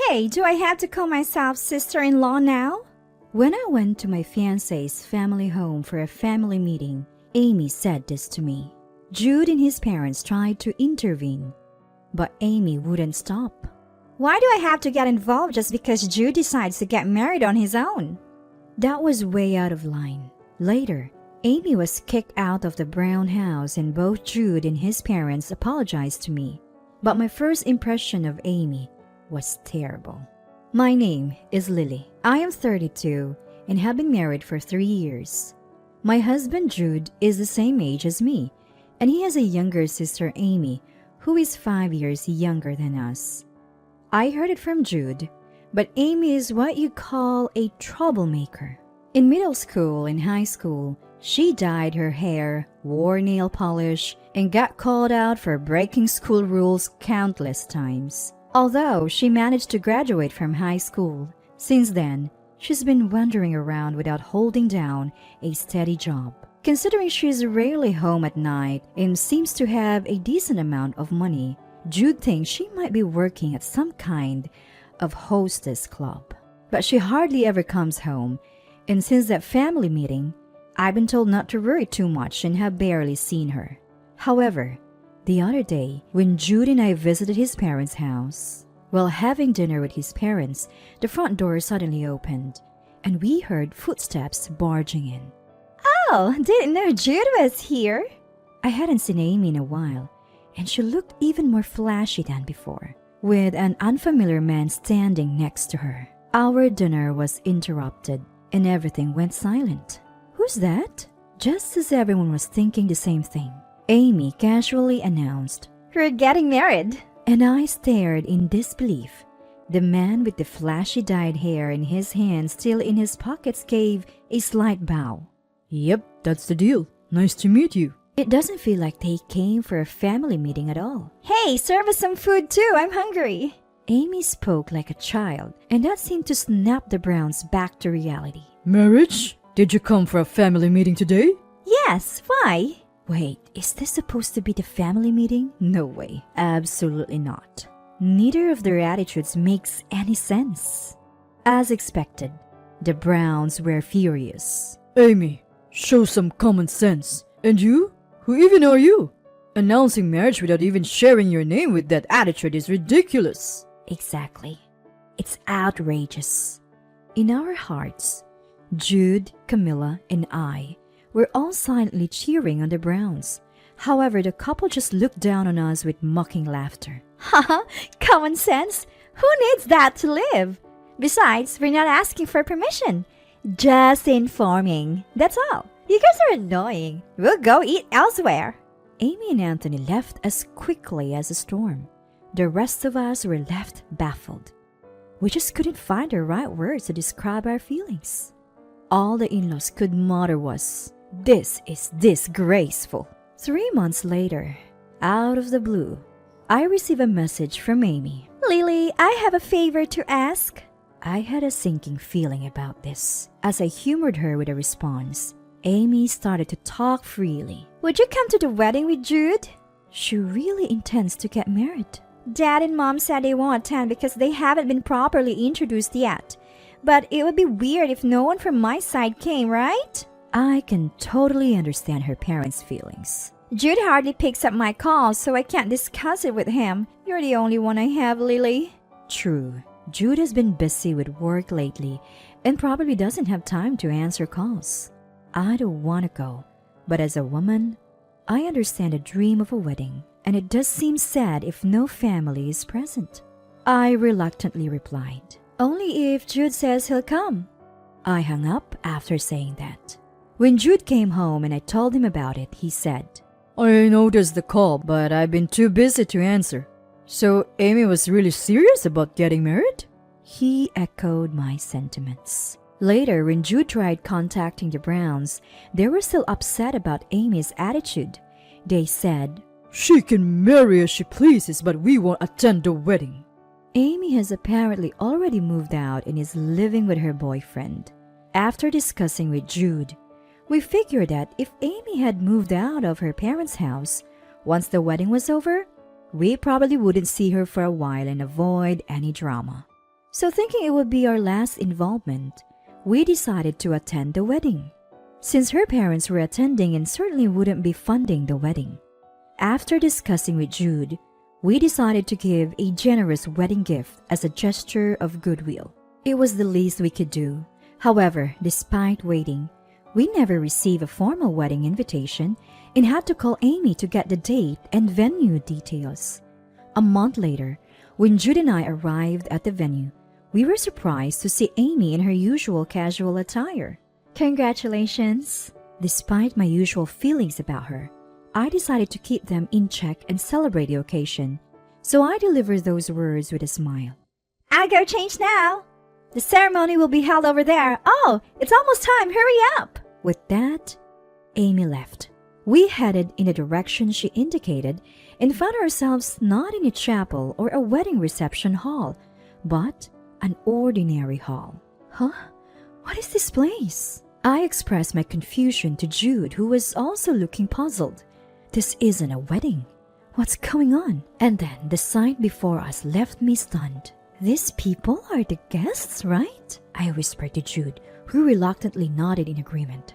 Hey, do I have to call myself sister-in-law now? When I went to my fiancé's family home for a family meeting, Amy said this to me. Jude and his parents tried to intervene, but Amy wouldn't stop. Why do I have to get involved just because Jude decides to get married on his own? That was way out of line. Later, Amy was kicked out of the Brown house and both Jude and his parents apologized to me. But my first impression of Amy was terrible. My name is Lily. I am 32 and have been married for 3 years. My husband Jude is the same age as me, and he has a younger sister Amy, who is 5 years younger than us. I heard it from Jude, but Amy is what you call a troublemaker. In middle school and high school, she dyed her hair, wore nail polish, and got called out for breaking school rules countless times. Although she managed to graduate from high school, since then, she's been wandering around without holding down a steady job. Considering she's rarely home at night and seems to have a decent amount of money, Jude thinks she might be working at some kind of hostess club. But she hardly ever comes home, and since that family meeting, I've been told not to worry too much and have barely seen her. However, the other day, when Jude and I visited his parents' house, while having dinner with his parents, the front door suddenly opened, and we heard footsteps barging in. Oh, didn't know Jude was here. I hadn't seen Amy in a while, and she looked even more flashy than before, with an unfamiliar man standing next to her. Our dinner was interrupted, and everything went silent. Who's that? Just as everyone was thinking the same thing, Amy casually announced, "We're getting married." And I stared in disbelief. The man with the flashy dyed hair and his hands still in his pockets gave a slight bow. Yep, that's the deal. Nice to meet you. It doesn't feel like they came for a family meeting at all. Hey, serve us some food too, I'm hungry. Amy spoke like a child, and that seemed to snap the Browns back to reality. Marriage? Did you come for a family meeting today? Yes, why? Wait, is this supposed to be the family meeting? No way. Absolutely not. Neither of their attitudes makes any sense. As expected, the Browns were furious. Amy, show some common sense. And you? Who even are you? Announcing marriage without even sharing your name with that attitude is ridiculous. Exactly. It's outrageous. In our hearts, Jude, Camilla, and I were all silently cheering on the Browns. However, the couple just looked down on us with mocking laughter. Haha, common sense? Who needs that to live? Besides, we're not asking for permission. Just informing. That's all. You guys are annoying. We'll go eat elsewhere. Amy and Anthony left as quickly as a storm. The rest of us were left baffled. We just couldn't find the right words to describe our feelings. All the in-laws could mutter was, "This is disgraceful." 3 months later, out of the blue, I received a message from Amy. Lily, I have a favor to ask. I had a sinking feeling about this. As I humored her with a response, Amy started to talk freely. Would you come to the wedding with Jude? She really intends to get married. Dad and Mom said they won't attend because they haven't been properly introduced yet. But it would be weird if no one from my side came, right? I can totally understand her parents' feelings. Jude hardly picks up my calls, so I can't discuss it with him. You're the only one I have, Lily. True. Jude has been busy with work lately and probably doesn't have time to answer calls. I don't want to go, but as a woman, I understand the dream of a wedding, and it does seem sad if no family is present. I reluctantly replied, only if Jude says he'll come. I hung up after saying that. When Jude came home and I told him about it, he said, I noticed the call, but I've been too busy to answer. So Amy was really serious about getting married? He echoed my sentiments. Later, when Jude tried contacting the Browns, they were still upset about Amy's attitude. They said, She can marry as she pleases, but we won't attend the wedding. Amy has apparently already moved out and is living with her boyfriend. After discussing with Jude, we figured that if Amy had moved out of her parents' house, once the wedding was over, we probably wouldn't see her for a while and avoid any drama. So thinking it would be our last involvement, we decided to attend the wedding. Since her parents were attending and certainly wouldn't be funding the wedding. After discussing with Jude, we decided to give a generous wedding gift as a gesture of goodwill. It was the least we could do. However, despite waiting, we never received a formal wedding invitation and had to call Amy to get the date and venue details. A month later, when Jude and I arrived at the venue, we were surprised to see Amy in her usual casual attire. Congratulations! Despite my usual feelings about her, I decided to keep them in check and celebrate the occasion, so I delivered those words with a smile. I go change now. The ceremony will be held over there. Oh, it's almost time. Hurry up. With that, Amy left. We headed in the direction she indicated and found ourselves not in a chapel or a wedding reception hall, but an ordinary hall. Huh? What is this place? I expressed my confusion to Jude, who was also looking puzzled. This isn't a wedding. What's going on? And then the sight before us left me stunned. These people are the guests, right? I whispered to Jude, who reluctantly nodded in agreement.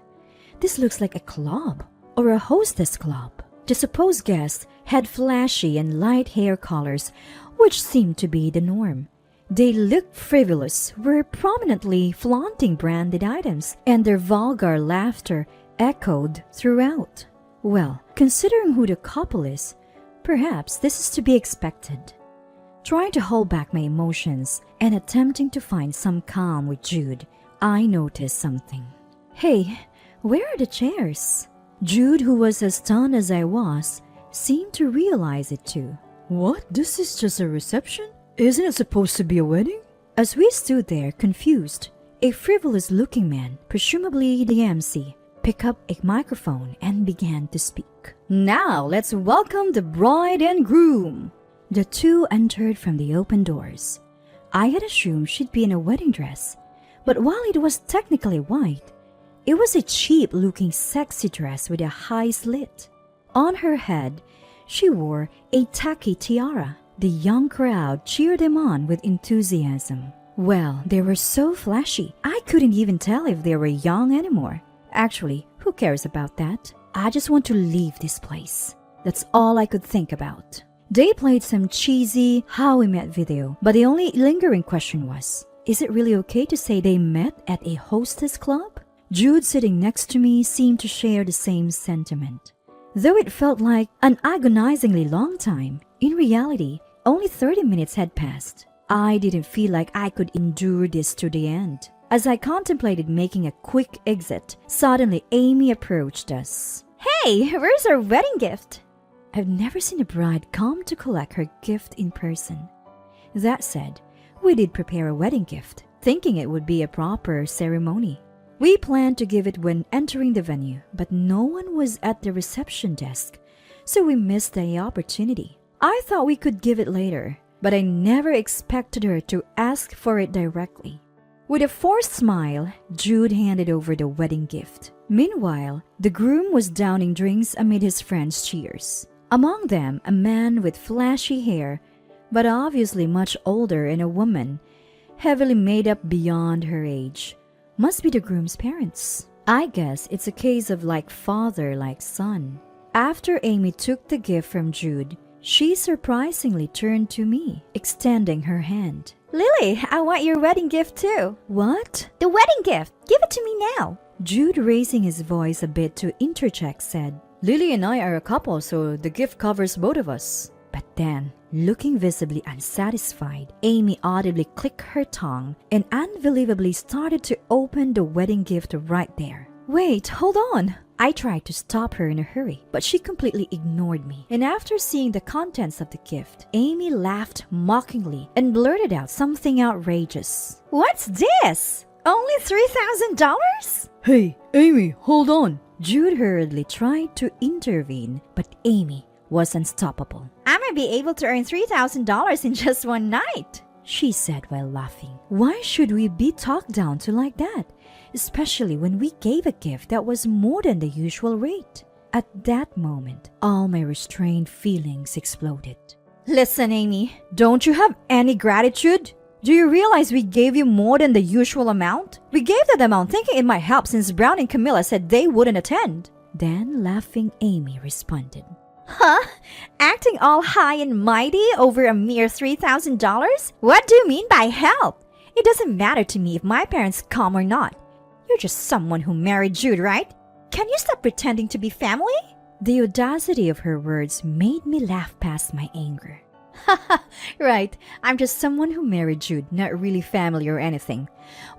This looks like a club or a hostess club. The supposed guests had flashy and light hair colors, which seemed to be the norm. They looked frivolous, were prominently flaunting branded items, and their vulgar laughter echoed throughout. Well, considering who the couple is, perhaps this is to be expected. Trying to hold back my emotions and attempting to find some calm with Jude, I noticed something. Hey, where are the chairs? Jude, who was as stunned as I was, seemed to realize it too. What? This is just a reception? Isn't it supposed to be a wedding? As we stood there confused, a frivolous-looking man, presumably the MC, picked up a microphone and began to speak. Now let's welcome the bride and groom. The two entered from the open doors. I had assumed she'd be in a wedding dress, but while it was technically white, it was a cheap-looking sexy dress with a high slit. On her head, she wore a tacky tiara. The young crowd cheered them on with enthusiasm. Well, they were so flashy, I couldn't even tell if they were young anymore. Actually, who cares about that? I just want to leave this place. That's all I could think about. They played some cheesy How We Met video, but the only lingering question was, is it really okay to say they met at a hostess club? Jude sitting next to me seemed to share the same sentiment. Though it felt like an agonizingly long time, in reality, only 30 minutes had passed. I didn't feel like I could endure this to the end. As I contemplated making a quick exit, suddenly Amy approached us. Hey, where's our wedding gift? I've never seen a bride come to collect her gift in person. That said, we did prepare a wedding gift, thinking it would be a proper ceremony. We planned to give it when entering the venue, but no one was at the reception desk, so we missed the opportunity. I thought we could give it later, but I never expected her to ask for it directly. With a forced smile, Jude handed over the wedding gift. Meanwhile, the groom was downing drinks amid his friends' cheers. Among them, a man with flashy hair, but obviously much older, and a woman, heavily made up beyond her age. Must be the groom's parents. I guess it's a case of like father, like son. After Amy took the gift from Jude, she surprisingly turned to me, extending her hand. Lily, I want your wedding gift too. What? The wedding gift. Give it to me now. Jude, raising his voice a bit to interject, said, Lily and I are a couple, so the gift covers both of us. But then, looking visibly unsatisfied, Amy audibly clicked her tongue and unbelievably started to open the wedding gift right there. Wait, hold on. I tried to stop her in a hurry, but she completely ignored me. And after seeing the contents of the gift, Amy laughed mockingly and blurted out something outrageous. What's this? Only $3,000? Hey, Amy, hold on. Jude hurriedly tried to intervene, but Amy was unstoppable. I might be able to earn $3,000 in just one night, she said while laughing. Why should we be talked down to like that? Especially when we gave a gift that was more than the usual rate. At that moment, all my restrained feelings exploded. Listen, Amy, don't you have any gratitude? Do you realize we gave you more than the usual amount? We gave that amount thinking it might help since Brown and Camilla said they wouldn't attend. Then, laughing, Amy responded, Huh? Acting all high and mighty over a mere $3,000? What do you mean by help? It doesn't matter to me if my parents come or not. You're just someone who married Jude, right? Can you stop pretending to be family? The audacity of her words made me laugh past my anger. Right, I'm just someone who married Jude, not really family or anything.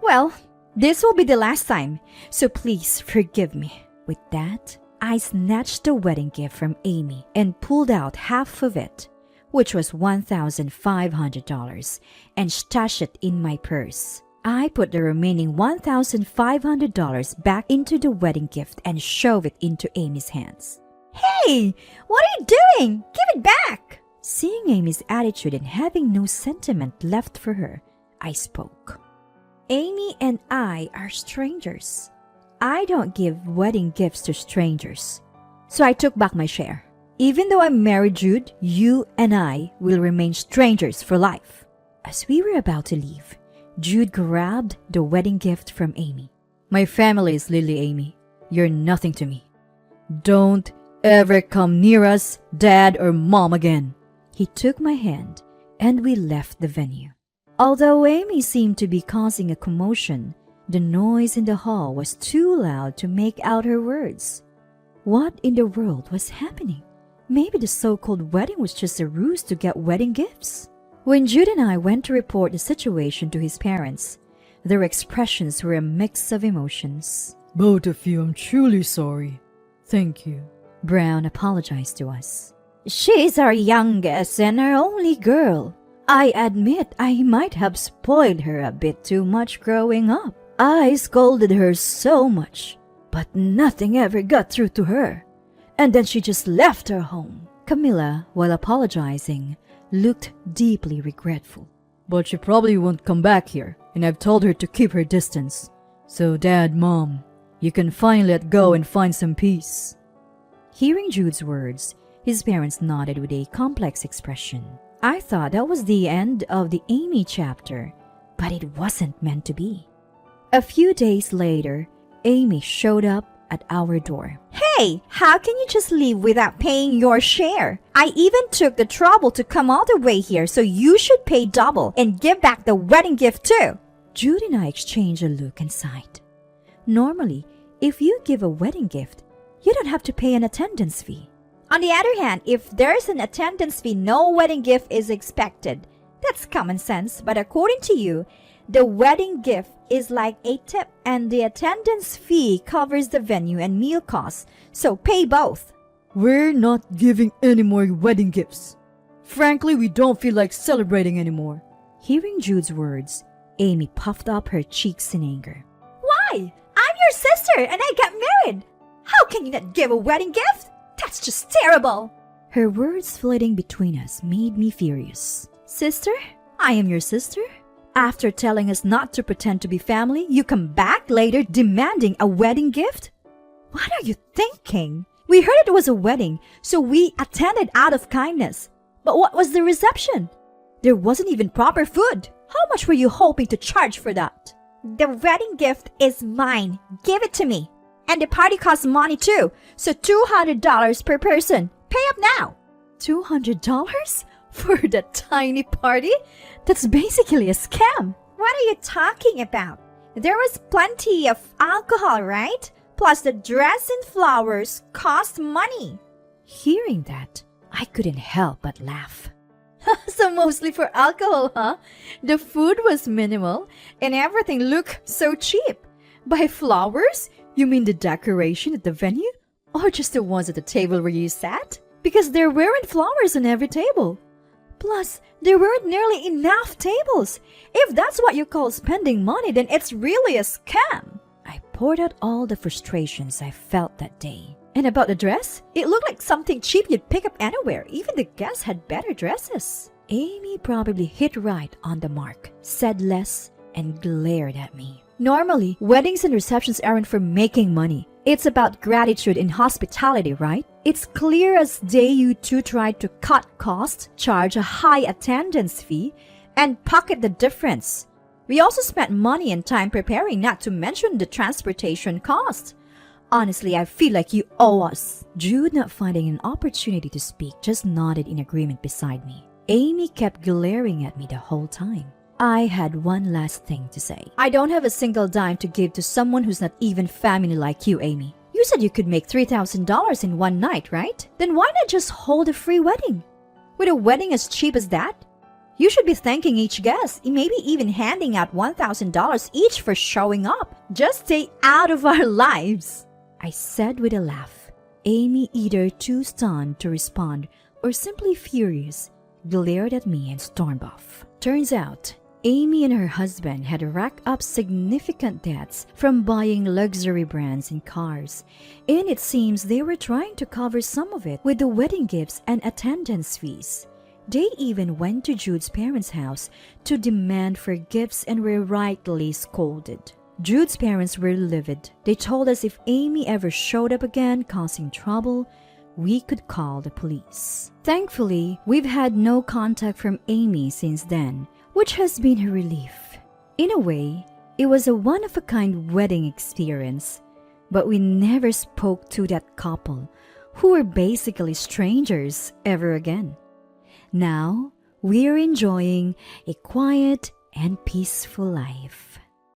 Well, this will be the last time, so please forgive me. With that, I snatched the wedding gift from Amy and pulled out half of it, which was $1,500, and stashed it in my purse. I put the remaining $1,500 back into the wedding gift and shoved it into Amy's hands. Hey, what are you doing? Give it back! Seeing Amy's attitude and having no sentiment left for her, I spoke. Amy and I are strangers. I don't give wedding gifts to strangers. So I took back my share. Even though I married Jude, you and I will remain strangers for life. As we were about to leave, Jude grabbed the wedding gift from Amy. My family is Lily, Amy. You're nothing to me. Don't ever come near us, Dad or Mom again. He took my hand and we left the venue. Although Amy seemed to be causing a commotion, the noise in the hall was too loud to make out her words. What in the world was happening? Maybe the so-called wedding was just a ruse to get wedding gifts. When Jude and I went to report the situation to his parents, their expressions were a mix of emotions. Both of you, I'm truly sorry. Thank you. Brown apologized to us. She's our youngest and our only girl. I admit I might have spoiled her a bit too much growing up. I scolded her so much, but nothing ever got through to her. And then she just left her home. Camilla, while apologizing, looked deeply regretful. But she probably won't come back here, and I've told her to keep her distance. So Dad, Mom, you can finally let go and find some peace. Hearing Jude's words, his parents nodded with a complex expression. I thought that was the end of the Amy chapter, but it wasn't meant to be. A few days later, Amy showed up at our door. Hey, how can you just leave without paying your share? I even took the trouble to come all the way here, so you should pay double and give back the wedding gift too. Jude and I exchanged a look and sighed. Normally, if you give a wedding gift, you don't have to pay an attendance fee. On the other hand, if there's an attendance fee, no wedding gift is expected. That's common sense, but according to you, the wedding gift is like a tip, and the attendance fee covers the venue and meal costs, so pay both. We're not giving any more wedding gifts. Frankly, we don't feel like celebrating anymore. Hearing Jude's words, Amy puffed up her cheeks in anger. Why? I'm your sister and I got married. How can you not give a wedding gift? That's just terrible. Her words flitting between us made me furious. Sister? I am your sister? After telling us not to pretend to be family, you come back later demanding a wedding gift? What are you thinking? We heard it was a wedding, so we attended out of kindness. But what was the reception? There wasn't even proper food. How much were you hoping to charge for that? The wedding gift is mine. Give it to me. And the party costs money too, so $200 per person. Pay up now. $200? For that tiny party? That's basically a scam. What are you talking about? There was plenty of alcohol, right? Plus the dress and flowers cost money. Hearing that, I couldn't help but laugh. So mostly for alcohol, huh? The food was minimal and everything looked so cheap. By flowers? You mean the decoration at the venue? Or just the ones at the table where you sat? Because there weren't flowers on every table. Plus, there weren't nearly enough tables. If that's what you call spending money, then it's really a scam. I poured out all the frustrations I felt that day. And about the dress? It looked like something cheap you'd pick up anywhere. Even the guests had better dresses. Amy probably hit right on the mark, said less, and glared at me. Normally, weddings and receptions aren't for making money. It's about gratitude and hospitality, right? It's clear as day you two tried to cut costs, charge a high attendance fee, and pocket the difference. We also spent money and time preparing, not to mention the transportation cost. Honestly, I feel like you owe us. Jude, not finding an opportunity to speak, just nodded in agreement beside me. Amy kept glaring at me the whole time. I had one last thing to say. I don't have a single dime to give to someone who's not even family like you, Amy. You said you could make $3,000 in one night, right? Then why not just hold a free wedding? With a wedding as cheap as that? You should be thanking each guest, maybe even handing out $1,000 each for showing up. Just stay out of our lives, I said with a laugh. Amy, either too stunned to respond or simply furious, glared at me and stormed off. Turns out, Amy and her husband had racked up significant debts from buying luxury brands and cars, and it seems they were trying to cover some of it with the wedding gifts and attendance fees. They even went to Jude's parents' house to demand for gifts and were rightly scolded. Jude's parents were livid. They told us if Amy ever showed up again causing trouble, we could call the police. Thankfully, we've had no contact from Amy since then, which has been a relief. In a way, it was a one-of-a-kind wedding experience, but we never spoke to that couple, who were basically strangers, ever again. Now, we're enjoying a quiet and peaceful life.